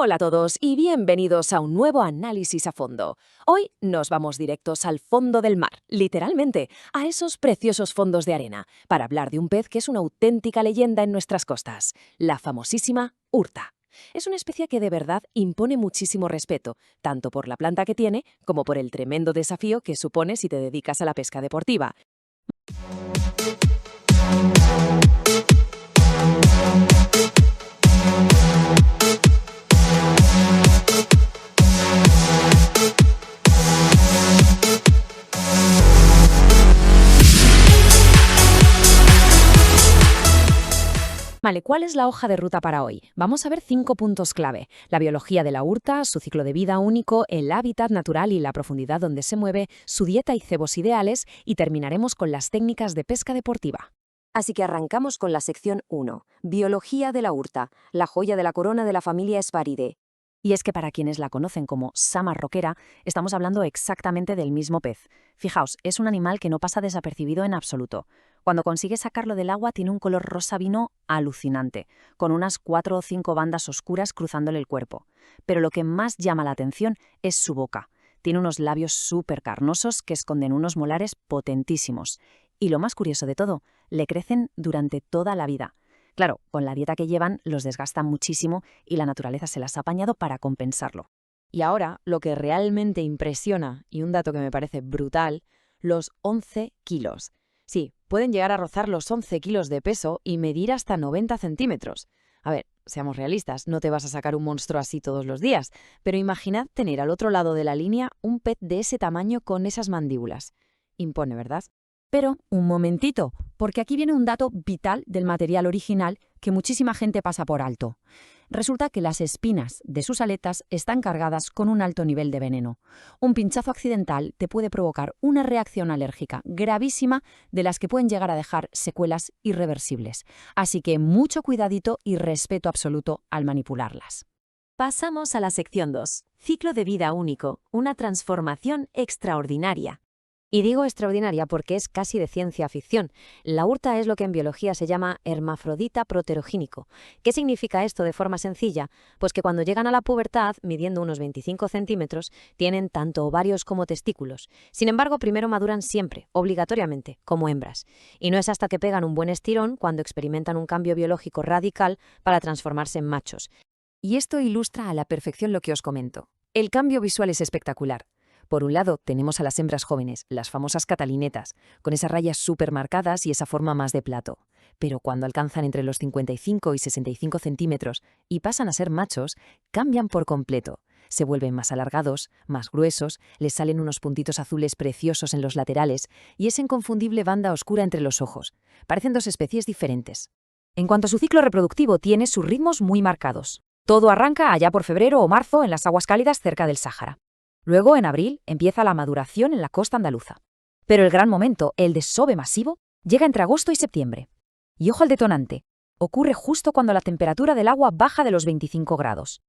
Hola a todos y bienvenidos a un nuevo análisis a fondo. Hoy nos vamos directos al fondo del mar, literalmente, a esos preciosos fondos de arena, para hablar de un pez que es una auténtica leyenda en nuestras costas, la famosísima urta. Es una especie que de verdad impone muchísimo respeto, tanto por la planta que tiene como por el tremendo desafío que supone si te dedicas a la pesca deportiva. Vale, ¿cuál es la hoja de ruta para hoy? Vamos a ver 5 puntos clave: la biología de la urta, su ciclo de vida único, el hábitat natural y la profundidad donde se mueve, su dieta y cebos ideales, y terminaremos con las técnicas de pesca deportiva. Así que arrancamos con la sección 1, Biología de la urta, la joya de la corona de la familia Sparidae. Y es que para quienes la conocen como sama roquera, estamos hablando exactamente del mismo pez. Fijaos, es un animal que no pasa desapercibido en absoluto. Cuando consigues sacarlo del agua tiene un color rosa vino alucinante, con unas 4 o 5 bandas oscuras cruzándole el cuerpo. Pero lo que más llama la atención es su boca. Tiene unos labios súper carnosos que esconden unos molares potentísimos. Y lo más curioso de todo, le crecen durante toda la vida. Claro, con la dieta que llevan los desgastan muchísimo y la naturaleza se las ha apañado para compensarlo. Y ahora, lo que realmente impresiona, y un dato que me parece brutal, los 11 kilos. Sí, pueden llegar a rozar los 11 kilos de peso y medir hasta 90 centímetros. A ver, seamos realistas, no te vas a sacar un monstruo así todos los días, pero imaginad tener al otro lado de la línea un pez de ese tamaño con esas mandíbulas. Impone, ¿verdad? Pero, un momentito, porque aquí viene un dato vital del material original que muchísima gente pasa por alto. Resulta que las espinas de sus aletas están cargadas con un alto nivel de veneno. Un pinchazo accidental te puede provocar una reacción alérgica gravísima de las que pueden llegar a dejar secuelas irreversibles. Así que mucho cuidadito y respeto absoluto al manipularlas. Pasamos a la sección 2, Ciclo de vida único, una transformación extraordinaria. Y digo extraordinaria porque es casi de ciencia ficción. La urta es lo que en biología se llama hermafrodita proterogénico. ¿Qué significa esto de forma sencilla? Pues que cuando llegan a la pubertad, midiendo unos 25 centímetros, tienen tanto ovarios como testículos. Sin embargo, primero maduran siempre, obligatoriamente, como hembras. Y no es hasta que pegan un buen estirón cuando experimentan un cambio biológico radical para transformarse en machos. Y esto ilustra a la perfección lo que os comento. El cambio visual es espectacular. Por un lado, tenemos a las hembras jóvenes, las famosas catalinetas, con esas rayas súper marcadas y esa forma más de plato. Pero cuando alcanzan entre los 55 y 65 centímetros y pasan a ser machos, cambian por completo. Se vuelven más alargados, más gruesos, les salen unos puntitos azules preciosos en los laterales y esa inconfundible banda oscura entre los ojos. Parecen dos especies diferentes. En cuanto a su ciclo reproductivo, tiene sus ritmos muy marcados. Todo arranca allá por febrero o marzo en las aguas cálidas cerca del Sáhara. Luego, en abril, empieza la maduración en la costa andaluza. Pero el gran momento, el desove masivo, llega entre agosto y septiembre. Y ojo al detonante, ocurre justo cuando la temperatura del agua baja de los 25 grados.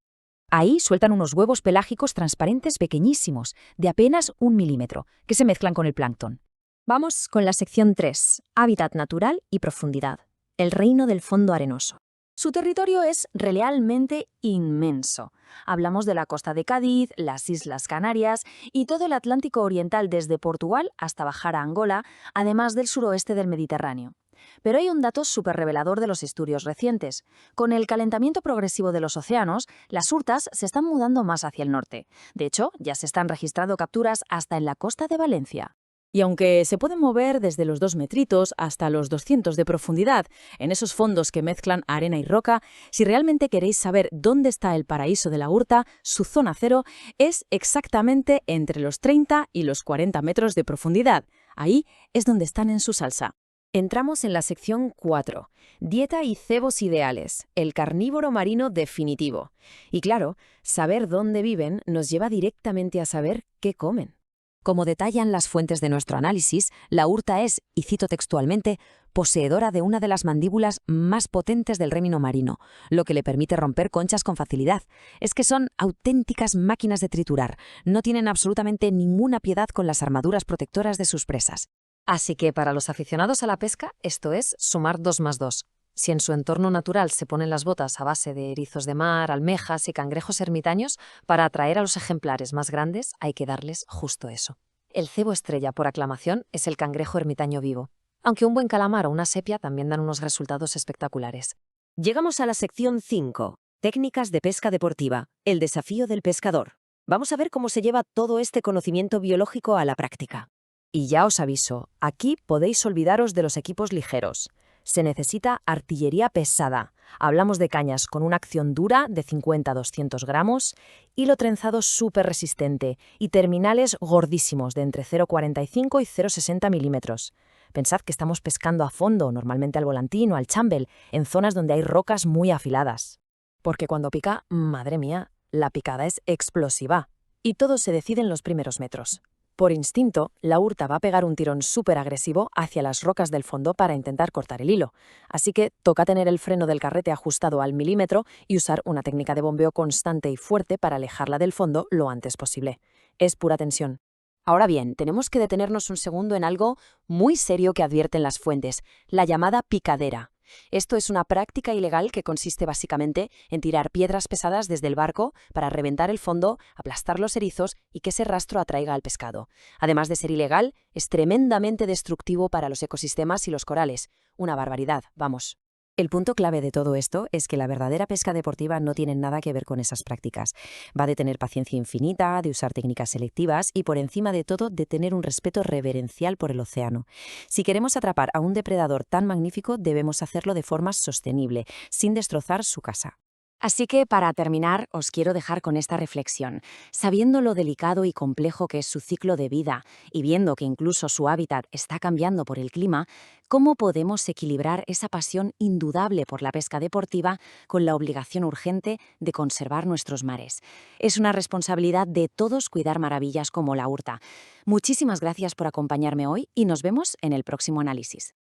Ahí sueltan unos huevos pelágicos transparentes pequeñísimos, de apenas 1 milímetro, que se mezclan con el plancton. Vamos con la sección 3, Hábitat natural y profundidad, el reino del fondo arenoso. Su territorio es realmente inmenso. Hablamos de la costa de Cádiz, las Islas Canarias y todo el Atlántico Oriental desde Portugal hasta bajar a Angola, además del suroeste del Mediterráneo. Pero hay un dato súper revelador de los estudios recientes. Con el calentamiento progresivo de los océanos, las urtas se están mudando más hacia el norte. De hecho, ya se están registrando capturas hasta en la costa de Valencia. Y aunque se pueden mover desde los 2 metritos hasta los 200 de profundidad, en esos fondos que mezclan arena y roca, si realmente queréis saber dónde está el paraíso de la urta, su zona cero es exactamente entre los 30 y los 40 metros de profundidad. Ahí es donde están en su salsa. Entramos en la sección 4, dieta y cebos ideales, el carnívoro marino definitivo. Y claro, saber dónde viven nos lleva directamente a saber qué comen. Como detallan las fuentes de nuestro análisis, la urta es, y cito textualmente, poseedora de una de las mandíbulas más potentes del rémino marino, lo que le permite romper conchas con facilidad. Es que son auténticas máquinas de triturar, no tienen absolutamente ninguna piedad con las armaduras protectoras de sus presas. Así que para los aficionados a la pesca, esto es sumar 2 más 2. Si en su entorno natural se ponen las botas a base de erizos de mar, almejas y cangrejos ermitaños, para atraer a los ejemplares más grandes hay que darles justo eso. El cebo estrella por aclamación es el cangrejo ermitaño vivo, aunque un buen calamar o una sepia también dan unos resultados espectaculares. Llegamos a la sección 5, técnicas de pesca deportiva, el desafío del pescador. Vamos a ver cómo se lleva todo este conocimiento biológico a la práctica. Y ya os aviso, aquí podéis olvidaros de los equipos ligeros. Se necesita artillería pesada. Hablamos de cañas con una acción dura de 50 a 200 gramos, hilo trenzado súper resistente y terminales gordísimos de entre 0,45 y 0,60 milímetros. Pensad que estamos pescando a fondo, normalmente al volantín o al chambel, en zonas donde hay rocas muy afiladas. Porque cuando pica, madre mía, la picada es explosiva. Y todo se decide en los primeros metros. Por instinto, la urta va a pegar un tirón súper agresivo hacia las rocas del fondo para intentar cortar el hilo. Así que toca tener el freno del carrete ajustado al milímetro y usar una técnica de bombeo constante y fuerte para alejarla del fondo lo antes posible. Es pura tensión. Ahora bien, tenemos que detenernos un segundo en algo muy serio que advierten las fuentes, la llamada picadera. Esto es una práctica ilegal que consiste básicamente en tirar piedras pesadas desde el barco para reventar el fondo, aplastar los erizos y que ese rastro atraiga al pescado. Además de ser ilegal, es tremendamente destructivo para los ecosistemas y los corales. Una barbaridad, vamos. El punto clave de todo esto es que la verdadera pesca deportiva no tiene nada que ver con esas prácticas. Va de tener paciencia infinita, de usar técnicas selectivas y, por encima de todo, de tener un respeto reverencial por el océano. Si queremos atrapar a un depredador tan magnífico, debemos hacerlo de forma sostenible, sin destrozar su casa. Así que, para terminar, os quiero dejar con esta reflexión. Sabiendo lo delicado y complejo que es su ciclo de vida y viendo que incluso su hábitat está cambiando por el clima, ¿cómo podemos equilibrar esa pasión indudable por la pesca deportiva con la obligación urgente de conservar nuestros mares? Es una responsabilidad de todos cuidar maravillas como la urta. Muchísimas gracias por acompañarme hoy y nos vemos en el próximo análisis.